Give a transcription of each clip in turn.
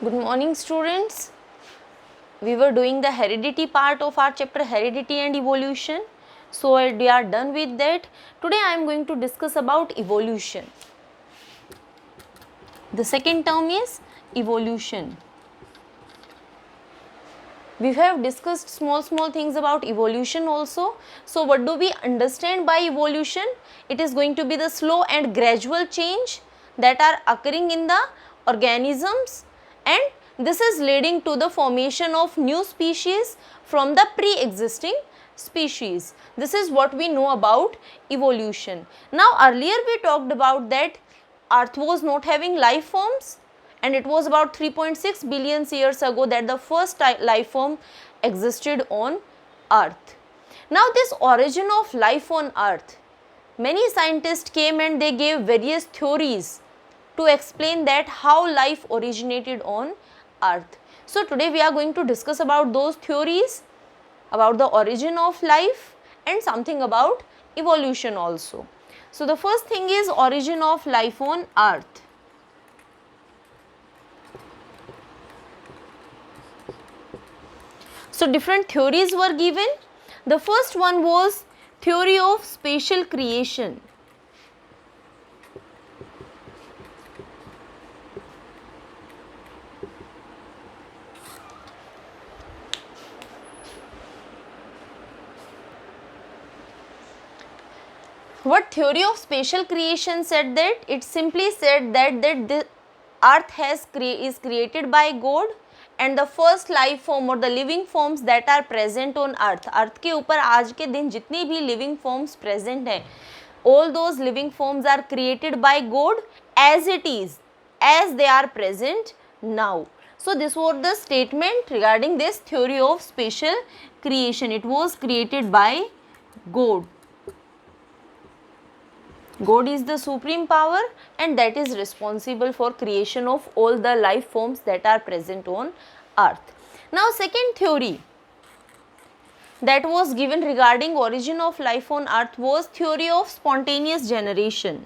Good morning, students. We were doing the heredity part of our chapter Heredity and Evolution. So we are done with that. Today I am going to discuss about evolution. The second term is evolution. We have discussed small things about evolution also. So what do we understand by evolution? It is going to be the slow and gradual change that are occurring in the organisms, and this is leading to the formation of new species from the pre-existing species. This is what we know about evolution. Now earlier we talked about that Earth was not having life forms, and it was about 3.6 billion years ago that the first life form existed on Earth. Now this origin of life on Earth, many scientists came and they gave various theories to explain that how life originated on Earth. So today we are going to discuss about those theories, about the origin of life and something about evolution also. So the first thing is origin of life on Earth. So different theories were given. The first one was theory of spatial creation. What theory of spatial creation said that? It simply said that the earth is created by God, and the first life form or the living forms that are present on earth, अर्थ के ऊपर आज के दिन जितनी भी living forms present हैं, all those living forms are created by God as it is, as they are present now. So this was the statement regarding this theory of spatial creation. It was created by God. God is the supreme power, and that is responsible for creation of all the life forms that are present on earth. Now second theory that was given regarding origin of life on earth was theory of spontaneous generation.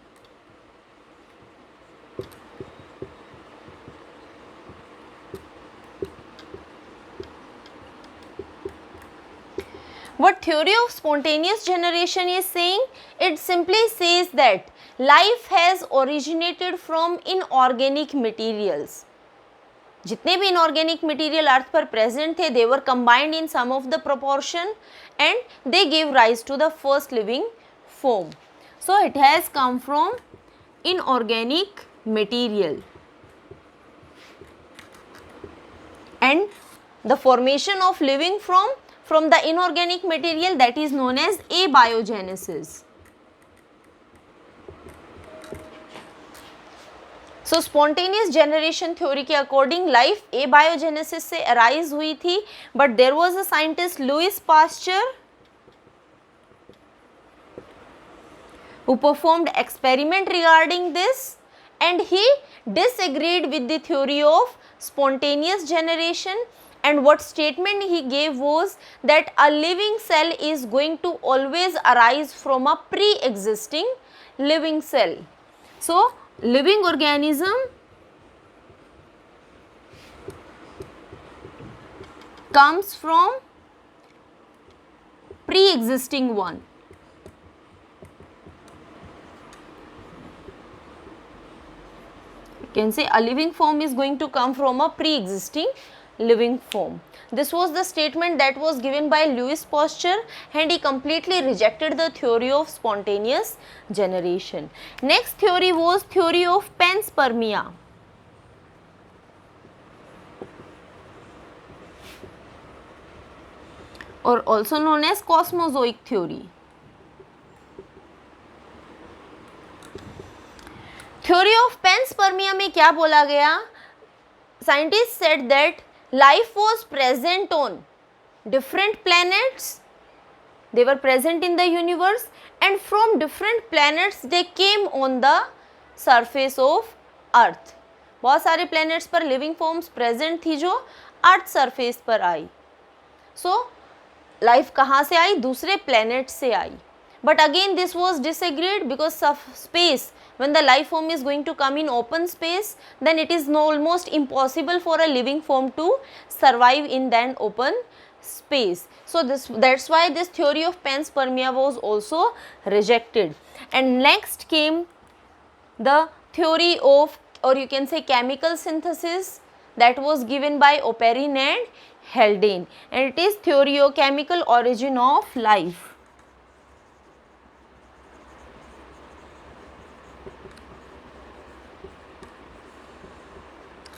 What theory of spontaneous generation is saying? It simply says that life has originated from inorganic materials. जितने भी inorganic material अर्थ पर present थे, they were combined in some of the proportion and they gave rise to the first living form. So it has come from inorganic material, and the formation of living from the inorganic material, that is known as abiogenesis. So spontaneous generation theory के according life abiogenesis से arise हुई थी, but there was a scientist Louis Pasteur who performed experiment regarding this, and he disagreed with the theory of spontaneous generation. And what statement he gave was that a living cell is going to always arise from a pre-existing living cell. So living organism comes from pre-existing one. You can say a living form is going to come from a pre-existing living form. This was the statement that was given by Louis Pasteur, and he completely rejected the theory of spontaneous generation. Next theory was theory of panspermia. Or also known as cosmozoic theory. Theory of panspermia में क्या बोला गया? Scientists said that life was present on different planets. They were present in the universe, and from different planets they came on the surface of earth. बहुत सारे planets पर living forms present थी जो earth surface पर आई. So life कहाँ से आई? दूसरे planet से आई. But again this was disagreed because of space When the life form is going to come in open space, then it is almost impossible for a living form to survive in that open space. So that's why this theory of panspermia was also rejected. And next came the theory of, or you can say, chemical synthesis, that was given by Oparin and Haldane, and it is theoriochemical origin of life.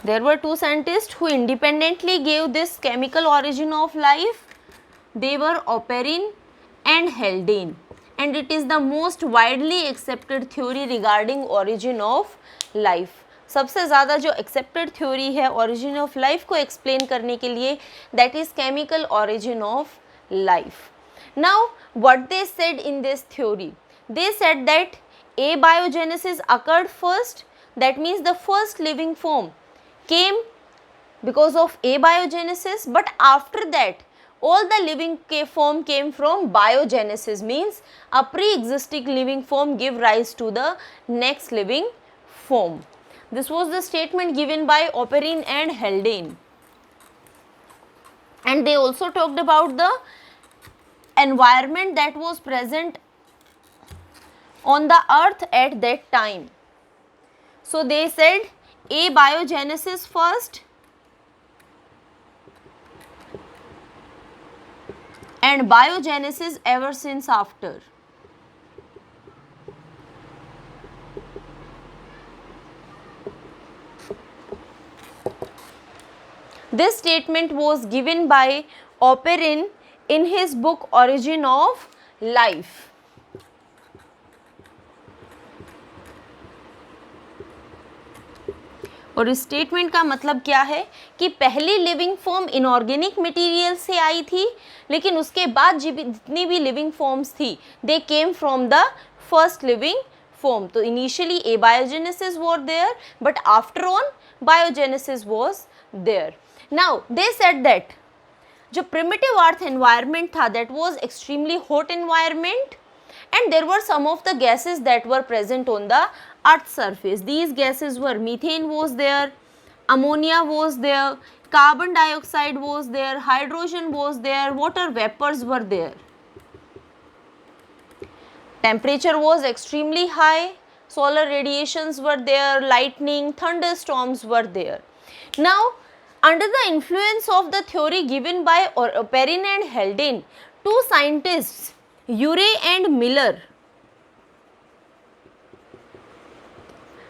There were two scientists who independently gave this chemical origin of life. They were Oparin and Haldane, and it is the most widely accepted theory regarding origin of life. सबसे ज़्यादा जो accepted theory है origin of life को explain करने के लिए, that is chemical origin of life. Now what they said in this theory, they said that abiogenesis occurred first, that means the first living form came because of abiogenesis, but after that all the living form came from biogenesis, means a pre-existing living form give rise to the next living form. This was the statement given by Oparin and Haldane. And they also talked about the environment that was present on the earth at that time. So they said abiogenesis first and biogenesis ever since after. This statement was given by Oparin in his book Origin of Life. और इस statement का मतलब क्या है कि पहली living form inorganic material से आई थी, लेकिन उसके बाद जितनी भी लिविंग फॉर्म्स थी they came from the first living form. तो initially abiogenesis was there, but after on biogenesis was there. Now they said that जो प्रिमिटिव अर्थ एनवायरनमेंट था that was extremely hot environment, and there were some of the gases that were present on the earth's surface. These gases were methane was there, ammonia was there, carbon dioxide was there, hydrogen was there, water vapors were there. Temperature was extremely high, solar radiations were there, lightning, thunderstorms were there. Now under the influence of the theory given by Oparin and Haldane, two scientists Urey and Miller,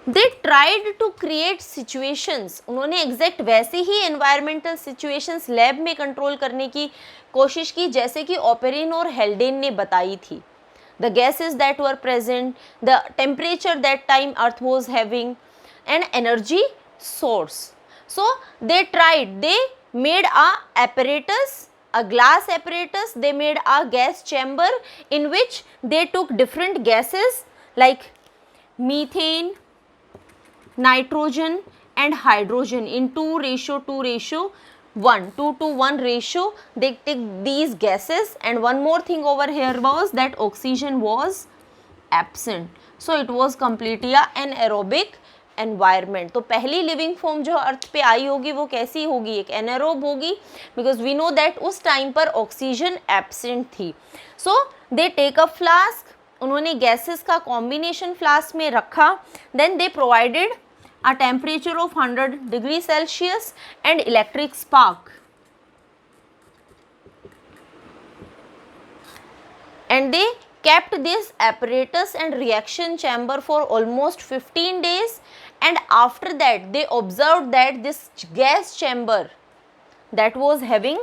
they tried to create situations. उन्होंने exact वैसे ही environmental situations lab में control करने की कोशिश की जैसे कि Oparin और Haldane ने बताई थी. The gases that were present, the temperature that time Earth was having, and energy source. So they tried, they made a apparatus, a glass apparatus, they made a gas chamber in which they took different gases like methane, nitrogen and hydrogen in 2:1, 2:1 ratio. They take these gases, and one more thing over here was that oxygen was absent. So it was completely an anaerobic environment. तो पहली living form जो अर्थ पे आई होगी वो कैसी होगी, एक anaerobe होगी, बिकॉज वी नो दैट उस टाइम पर ऑक्सीजन एब्सेंट थी. So they take a flask, उन्होंने गैसेस का कॉम्बिनेशन फ्लास्क में रखा, then they provided a temperature of 100 degree Celsius and electric spark, and they kept this apparatus and reaction chamber for almost 15 days, and after that they observed that this gas chamber that was having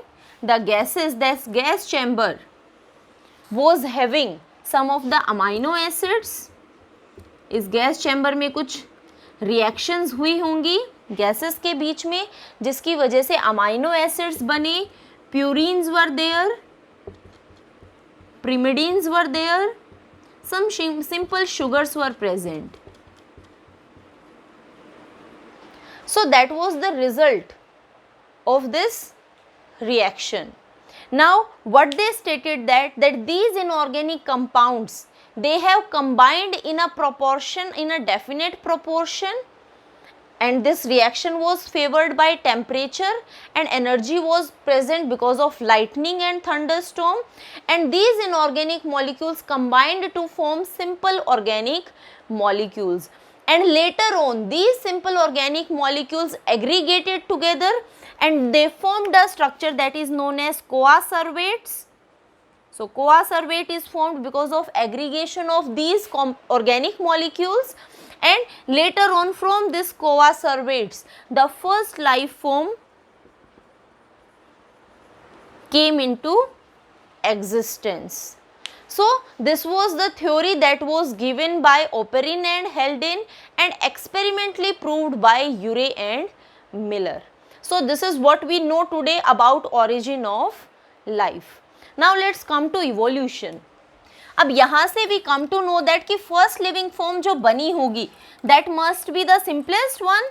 the gases, this gas chamber was having some of the amino acids. इस gas chamber में कुछ reactions हुई होंगी gases के बीच में जिसकी वजह से अमाइनो एसिड्स बने. Purines were there, pyrimidines were there, some simple sugars were present. So that was the result of this reaction. Now what they stated that these inorganic compounds they have combined in a proportion, in a definite proportion, and this reaction was favored by temperature, and energy was present because of lightning and thunderstorm, and these inorganic molecules combined to form simple organic molecules, and later on these simple organic molecules aggregated together and they formed a structure that is known as CoA servates. So CoA servate is formed because of aggregation of these organic molecules, and later on from this CoA servates the first life form came into existence. So this was the theory that was given by Oparin and Haldane and experimentally proved by Urey and Miller. So this is what we know today about origin of life. Now let's come to evolution. अब यहाँ से we come to know that कि first living form जो बनी होगी that must be the simplest one,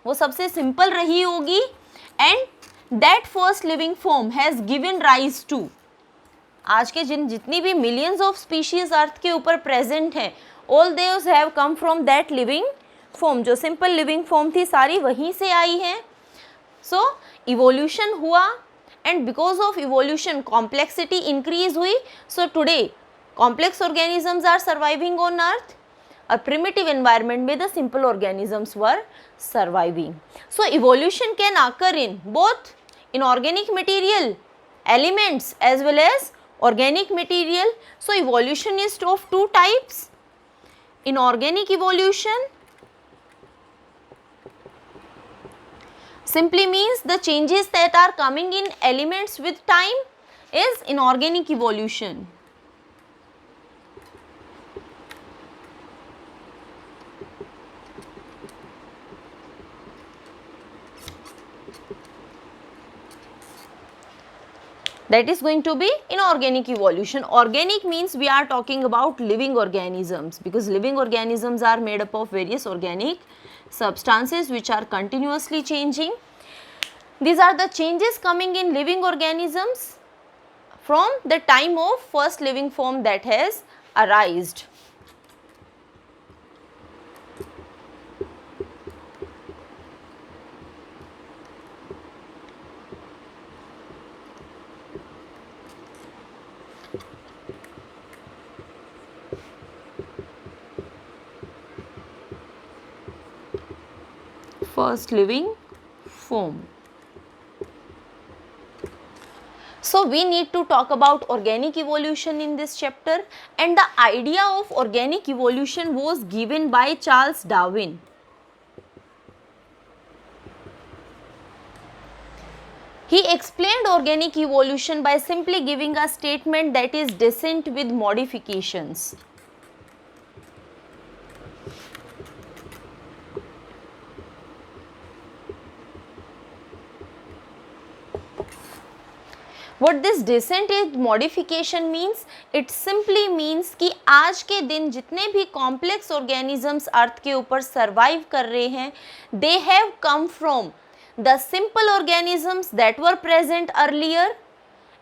वो सबसे simple रही होगी, and that first living form has given rise to आज के जितनी भी millions of species अर्थ के ऊपर present हैं, all those have come from that living form. जो simple living form थी सारी वहीं से आई हैं. So evolution हुआ and because of evolution complexity increase हुई. So today complex organisms are surviving on earth. A primitive environment में the simple organisms were surviving. So evolution can occur in both inorganic material elements as well as organic material. So evolution is of two types. Inorganic evolution simply means the changes that are coming in elements with time is inorganic evolution. That is going to be inorganic evolution. Organic means we are talking about living organisms, because living organisms are made up of various organic substances which are continuously changing. These are the changes coming in living organisms from the time of first living form that has arisen. First living form. So we need to talk about organic evolution in this chapter, and the idea of organic evolution was given by Charles Darwin. He explained organic evolution by simply giving a statement that is descent with modifications. What this descent with modification means? It simply means कि आज के दिन जितने भी complex organisms अर्थ के ऊपर survive कर रहे हैं, they have come from the simple organisms that were present earlier,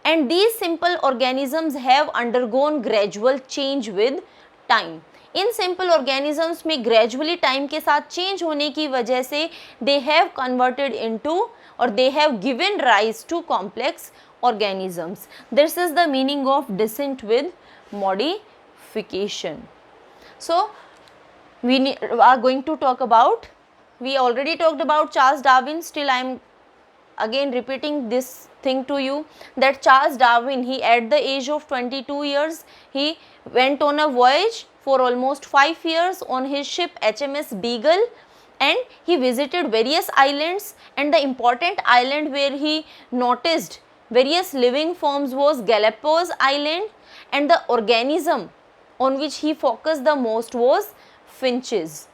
and these simple organisms have undergone gradual change with time. In simple organisms में gradually time के साथ change होने की वजह से they have converted into or they have given rise to complex organisms. This is the meaning of descent with modification. So we are going to talk about, we already talked about Charles Darwin, still I am again repeating this thing to you, that Charles Darwin, he at the age of 22 years, he went on a voyage for almost 5 years on his ship HMS Beagle, and he visited various islands, and the important island where he noticed various living forms was Galapagos Island, and the organism on which he focused the most was finches.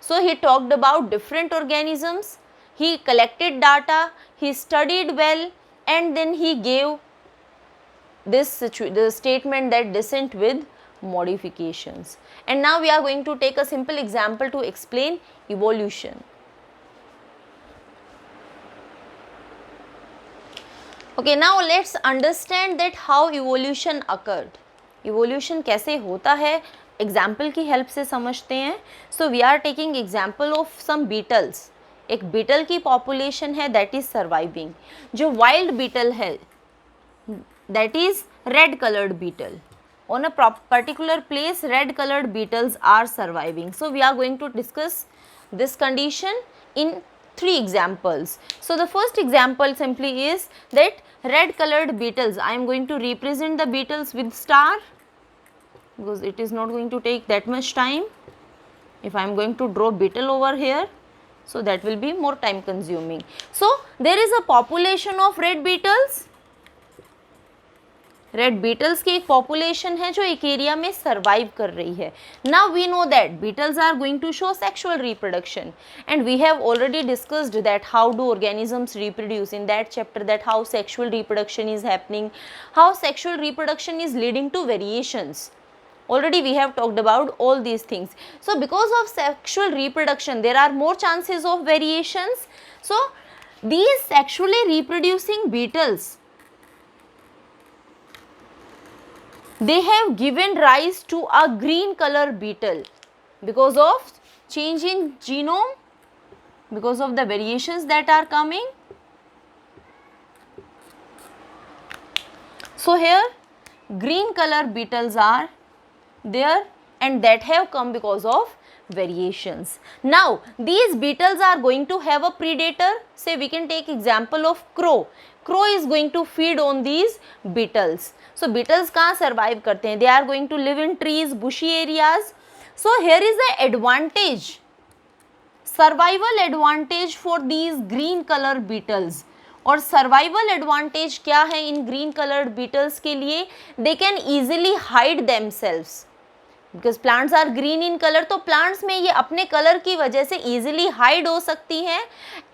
So he talked about different organisms, he collected data, he studied well, and then he gave this the statement that descent with modifications. And now we are going to take a simple example to explain evolution. Okay, now let's understand that how evolution occurred. Evolution कैसे होता है example की help से समझते हैं. So we are taking example of some beetles. एक beetle की population है दैट इज सर्वाइविंग. जो वाइल्ड बीटल है that is red coloured beetle. On a particular place, red colored beetles are surviving. So we are going to discuss this condition in 3 examples. So the first example simply is that red colored beetles, I am going to represent the beetles with star because it is not going to take that much time. If I am going to draw beetle over here, so that will be more time consuming. So there is a population of red beetles. Red beetles की एक population है जो एक area में survive कर रही है. Now we know that beetles are going to show sexual reproduction and we have already discussed that how do organisms reproduce in that chapter, that how sexual reproduction is happening, how sexual reproduction is leading to variations. Already we have talked about all these things. So because of sexual reproduction there are more chances of variations. So these sexually reproducing beetles, they have given rise to a green color beetle because of change in genome, because of the variations that are coming. So here green color beetles are there and that have come because of variations. Now these beetles are going to have a predator. Say we can take example of crow. Crow is going to feed on these beetles. So beetles कहाँ survive करते हैं? They are going to live in trees, bushy areas. So here is the advantage, survival advantage for these green color beetles. और survival advantage क्या है इन green colored beetles के लिए? They can easily hide themselves. Because plants are green in colour, तो plants में ये अपने colour की वजह से ईजिली हाइड हो सकती हैं.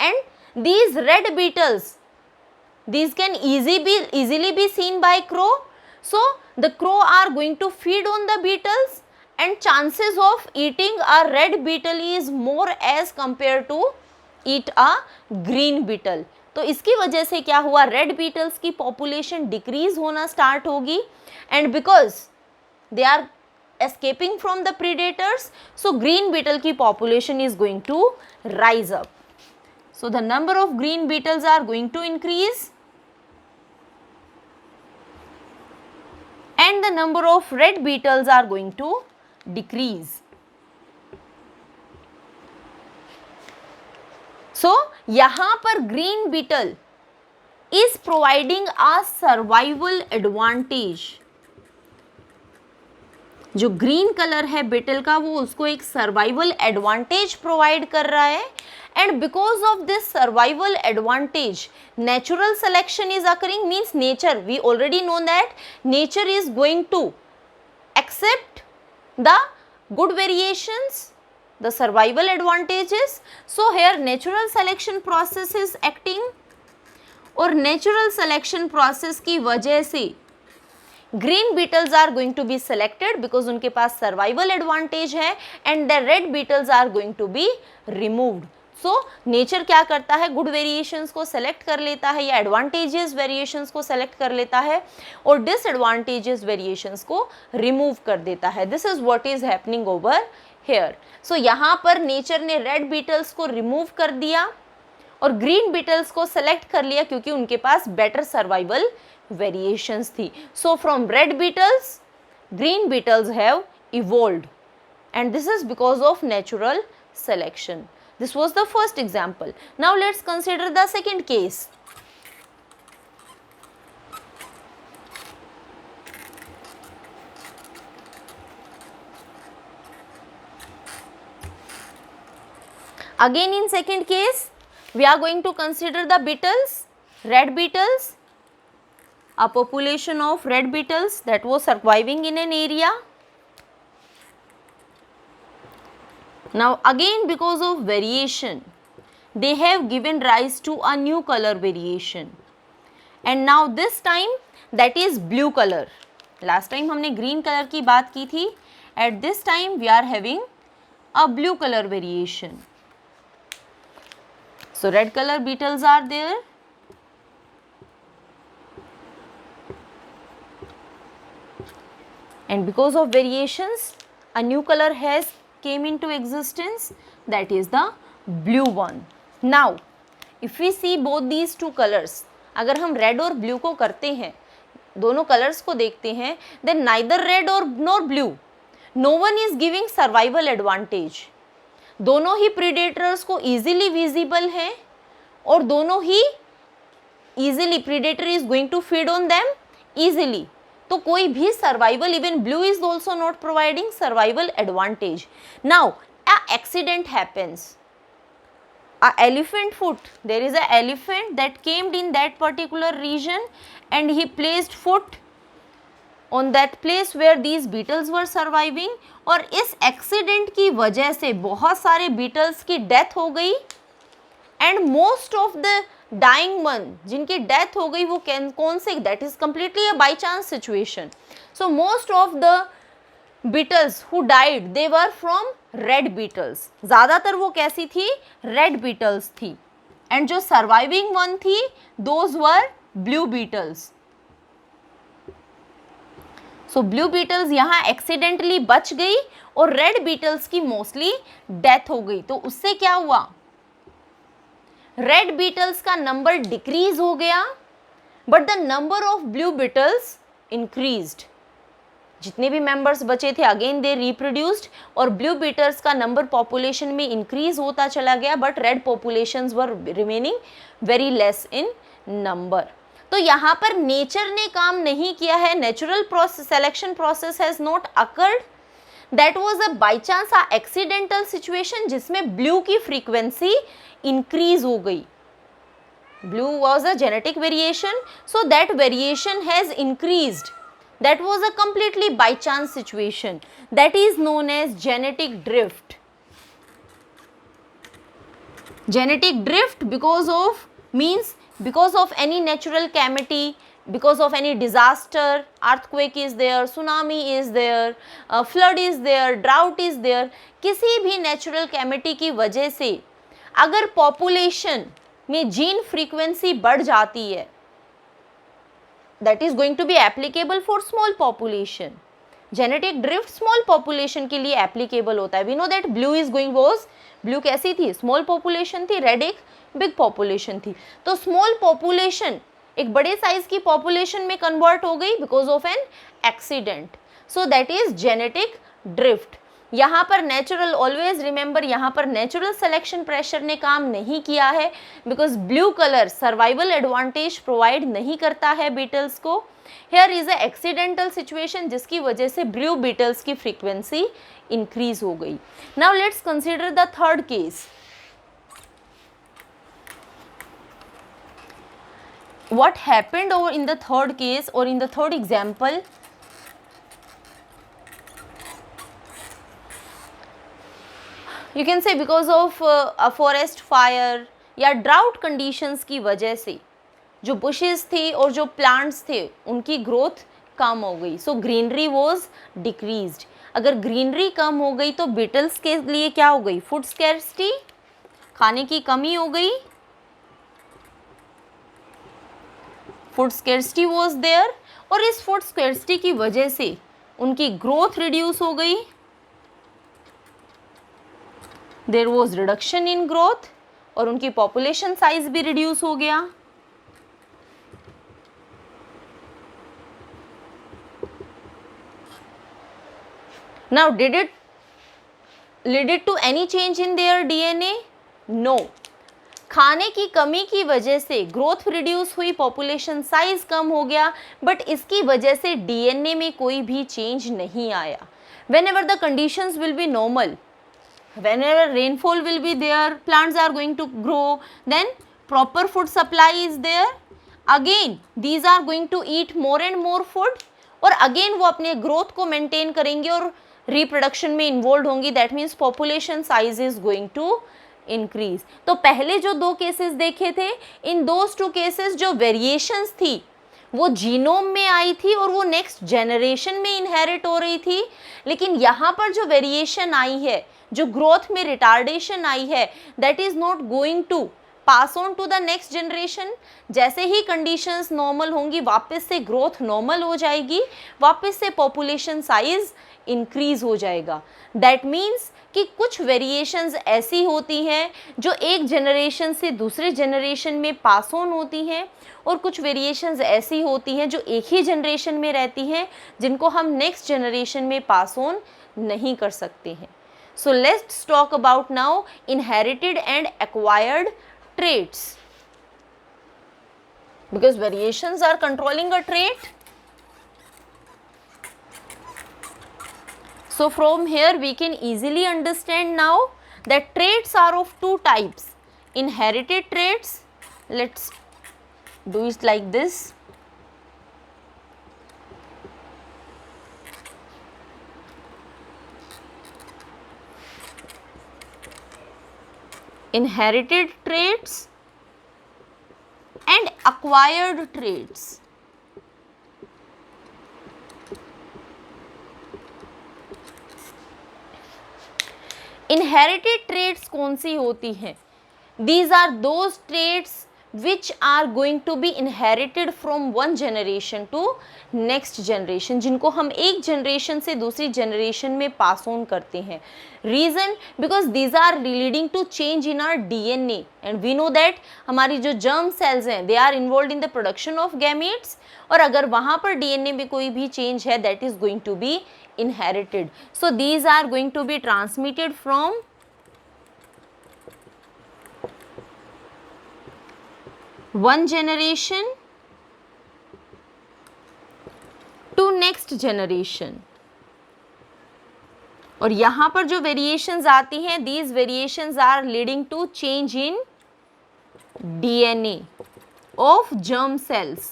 And these red Beatles, these can easily be seen by crow. So the crow are going to feed on the beetles and chances of eating a red beetle is more as compared to eat a green beetle. तो इसकी वजह से क्या हुआ, red beetles की population decrease होना start होगी. And because they are escaping from the predators, so green beetle की population is going to rise up. So the number of green beetles are going to increase and the number of red beetles are going to decrease. So यहाँ पर green beetle is providing a survival advantage. जो green colour है beetle का वो उसको एक survival advantage provide कर रहा है. And because of this survival advantage natural selection is occurring. Means nature, we already know that nature is going to accept the good variations, the survival advantages. So here natural selection process is acting और natural selection process की वजह से green beetles are going to be selected because उनके पास survival advantage है and the red beetles are going to be removed. So nature क्या करता है, गुड वेरिएशंस को सेलेक्ट कर लेता है या एडवांटेजेस वेरिएशंस को सेलेक्ट कर लेता है और डिसएडवांटेजेस वेरिएशंस को रिमूव कर देता है. This is what is happening over here. So यहाँ पर नेचर ने रेड बीटल्स को रिमूव कर दिया और ग्रीन बीटल्स को सेलेक्ट कर लिया क्योंकि उनके पास बेटर सर्वाइवल variations थी. So from red beetles, green beetles have evolved and this is because of natural selection. This was the first example. Now let's consider the second case. Again in second case, we are going to consider the beetles, red beetles, a population of red beetles that was surviving in an area. Now again because of variation, they have given rise to a new color variation and now this time that is blue color. Last time हमने green color की बात की थी. At this time we are having a blue color variation. So red color beetles are there. and because of variations a new color has came into existence, that is the blue one. Now if we see both these two colors, अगर हम red और blue को करते हैं, दोनों colours को देखते हैं, then neither red or nor blue, no one is giving survival advantage. दोनों ही predators को easily visible हैं और दोनों ही easily predator is going to feed on them easily. तो कोई भी survival, even blue is also not providing survival advantage. Now a accident happens. A elephant foot, there is a elephant that came in that particular region and he placed foot on that place where these beetles were surviving, और इस accident की वजह से बहुत सारे Beatles की death हो गई and most of the dying one जिनकी डेथ हो गई वो कौन से, that is completely a by chance situation. So most of the beetles who died they were from red beetles, ज़्यादातर वो कैसी थी, रेड बीटल्स थी, एंड जो सर्वाइविंग वन थी those were blue beetles. So blue beetles यहाँ accidentally बच गई और रेड बीटल्स की मोस्टली डेथ हो गई. तो उससे क्या हुआ, रेड बीटल्स का नंबर डिक्रीज हो गया but the number of blue beetles increased. जितने भी मेंबर्स बचे थे अगेन दे रिप्रोड्यूस्ड और ब्लू बीटल्स का नंबर पॉपुलेशन में इंक्रीज होता चला गया but red populations were remaining very less in number. तो यहाँ पर नेचर ने काम नहीं किया है, natural process selection process has not occurred, that was a by chance a accidental situation जिसमें ब्लू की फ्रीक्वेंसी इंक्रीज हो गई. Blue was a genetic variation, so that variation has increased. That was a completely by chance situation. That is known as genetic drift. Genetic drift because of means because of any natural calamity, because of any disaster, earthquake is there, tsunami is there, flood is there, drought is there. किसी भी natural calamity की वजह से अगर population में gene frequency बढ़ जाती है, that is going to be applicable for small population. Genetic drift small population के लिए applicable होता है. We know that blue is going was, blue कैसी थी, small population थी, red एक big population थी. तो small population एक बड़े size की population में convert हो गई because of an accident. So that is genetic drift. यहाँ पर नेचुरल, ऑलवेज रिमेंबर, यहाँ पर नेचुरल सिलेक्शन प्रेशर ने काम नहीं किया है because blue colour survival advantage provide नहीं करता है बीटल्स को. Here is a accidental situation जिसकी वजह से ब्लू बीटल्स की फ्रीक्वेंसी इंक्रीज हो गई. Now let's consider the third case. What happened over in the third case और in the third example, you can say because of a forest fire या drought conditions की वजह से जो bushes थे और जो प्लांट्स थे उनकी ग्रोथ कम हो गई. सो ग्रीनरी वॉज डिक्रीज्ड. अगर ग्रीनरी कम हो गई तो बीटल्स के लिए क्या हो गई, फूड स्कैर्सिटी, खाने की कमी हो गई. फूड स्कैर्सिटी वॉज देयर और इस फूड स्कैर्सिटी की वजह से उनकी ग्रोथ रिड्यूस हो गई. There was reduction in growth और उनकी पॉपुलेशन साइज भी रिड्यूस हो गया. Now did it lead it to any change in their DNA? No. खाने की कमी की वजह से ग्रोथ रिड्यूस हुई, पॉपुलेशन साइज कम हो गया बट इसकी वजह से डीएनए में कोई भी चेंज नहीं आया. Whenever the conditions will be normal, whenever rainfall will be there, plants are going to grow, then proper food supply is there, again these are going to eat more and more food और again वो अपने growth को maintain करेंगे और reproduction में involved होंगी. that means population size is going to increase. तो पहले जो दो cases देखे थे, in those two cases जो variations थी वो जीनोम में आई थी और वो नेक्स्ट जनरेशन में इनहेरिट हो रही थी. लेकिन यहाँ पर जो वेरिएशन आई है, जो ग्रोथ में रिटार्डेशन आई है, that is not going to pass on to the next generation. जैसे ही कंडीशंस नॉर्मल होंगी वापस से ग्रोथ नॉर्मल हो जाएगी, वापस से पॉपुलेशन साइज इंक्रीज हो जाएगा। दैट मीन्स कि कुछ वेरिएशंस ऐसी होती हैं जो एक जनरेशन से दूसरे जनरेशन में पास ऑन होती हैं, और कुछ वेरिएशंस ऐसी होती हैं जो एक ही जनरेशन में रहती हैं जिनको हम नेक्स्ट जनरेशन में पास ऑन नहीं कर सकते हैं। So let's talk about now inherited and acquired traits, because variations are controlling a trait. So from here we can easily understand now that traits are of two types: inherited traits, let's do it like this. Inherited traits and acquired traits. Inherited traits कौन सी होती हैं? These are those traits which are going to be inherited from one generation to next generation, जिनको हम एक generation से दूसरी generation में पास on करते हैं। Reason, because these are leading to change in our DNA, and we know that हमारी जो जर्म सेल्स हैं they are involved in the production of gametes, और अगर वहाँ पर DNA में कोई भी चेंज है that is going to be inherited. So these are going to be transmitted from one generation to next generation. और यहाँ पर जो वेरिएशंस आती हैं, these variations are leading to change in DNA of germ cells,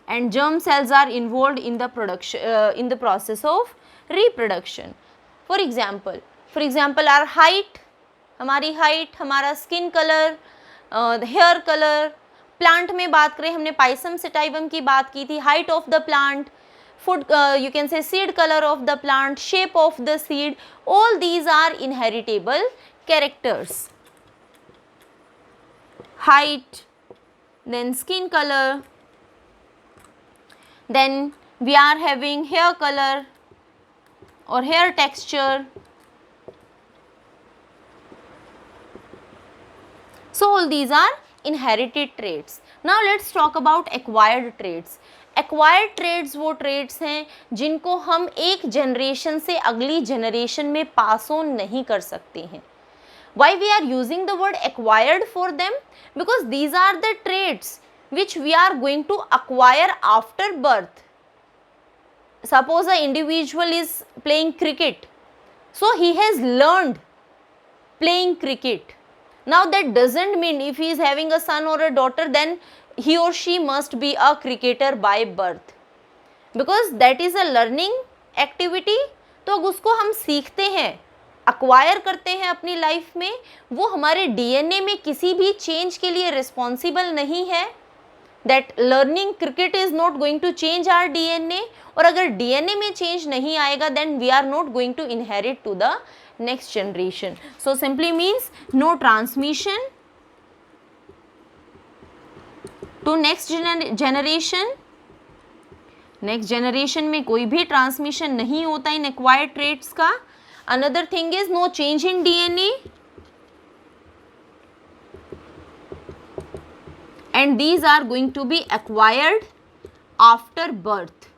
and germ cells are involved in the production in the process of reproduction. For example our height, हमारी height, हमारा skin color, hair color. Plant में बात करें, हमने Pisum sativum की बात की थी, height of the plant, food you can say seed color of the plant, shape of the seed, all these are inheritable characters. Height, then skin color, then we are having hair color or hair texture. So all these are inherited traits. Now let's talk about acquired traits. Acquired traits वो traits हैं जिनको हम एक generation से अगली generation में pass on नहीं कर सकते हैं. Why we are using the word acquired for them? Because these are the traits which we are going to acquire after birth. Suppose an individual is playing cricket, so he has learned playing cricket. Now that doesn't mean if he is having a son or a daughter then he or she must be a cricketer by birth, because that is a learning activity. तो उसको हम सीखते हैं, acquire करते हैं अपनी life में, वो हमारे DNA में किसी भी चेंज के लिए रिस्पॉन्सिबल नहीं है. That learning cricket is not going to change our DNA, और अगर DNA में चेंज नहीं आएगा then we are not going to inherit to the next generation. So simply means no transmission to next generation. Next generation में कोई भी transmission नहीं होता इन एक्वायर्ड ट्रेट्स का. Another thing is no change in DNA, and these are going to be acquired after birth.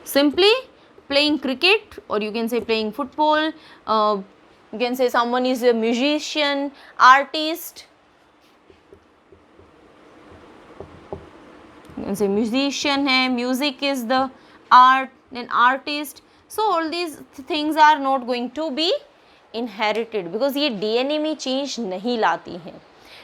Simply playing cricket, or you can say playing football, you can say someone is a musician, artist, you can say musician hai, music is the art, then artist. So all these things are not going to be inherited because ये DNA में change नहीं लाती हैं.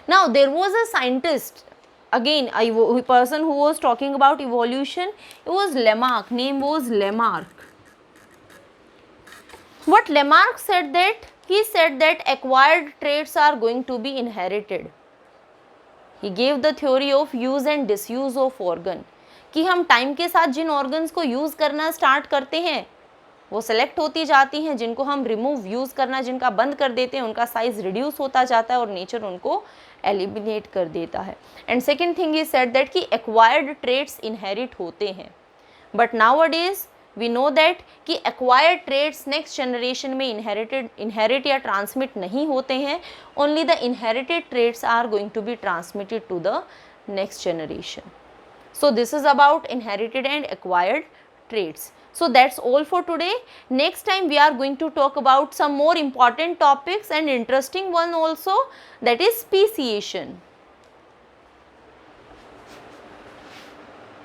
Now there was a scientist, again a person who was talking about evolution. It was Lamarck. Name was Lamarck. What Lamarck said, that he said that acquired traits are going to be inherited. He gave the theory of use and disuse of organ, कि हम time के साथ जिन organs को use करना start करते हैं वो select होती जाती हैं, जिनको हम रिमूव यूज़ करना जिनका बंद कर देते हैं उनका साइज़ रिड्यूस होता जाता है और नेचर उनको एलिमिनेट कर देता है। And second thing is said that कि एक्वायर्ड ट्रेट्स इनहेरिट होते हैं, but nowadays we know that कि एक्वायर्ड ट्रेट्स नेक्स्ट जनरेशन में इनहेरिट या ट्रांसमिट नहीं होते हैं, only the inherited traits are going to be transmitted to the next generation. So this is about inherited and acquired traits. So that's all for today. Next time we are going to talk about some more important topics and interesting one also, that is speciation.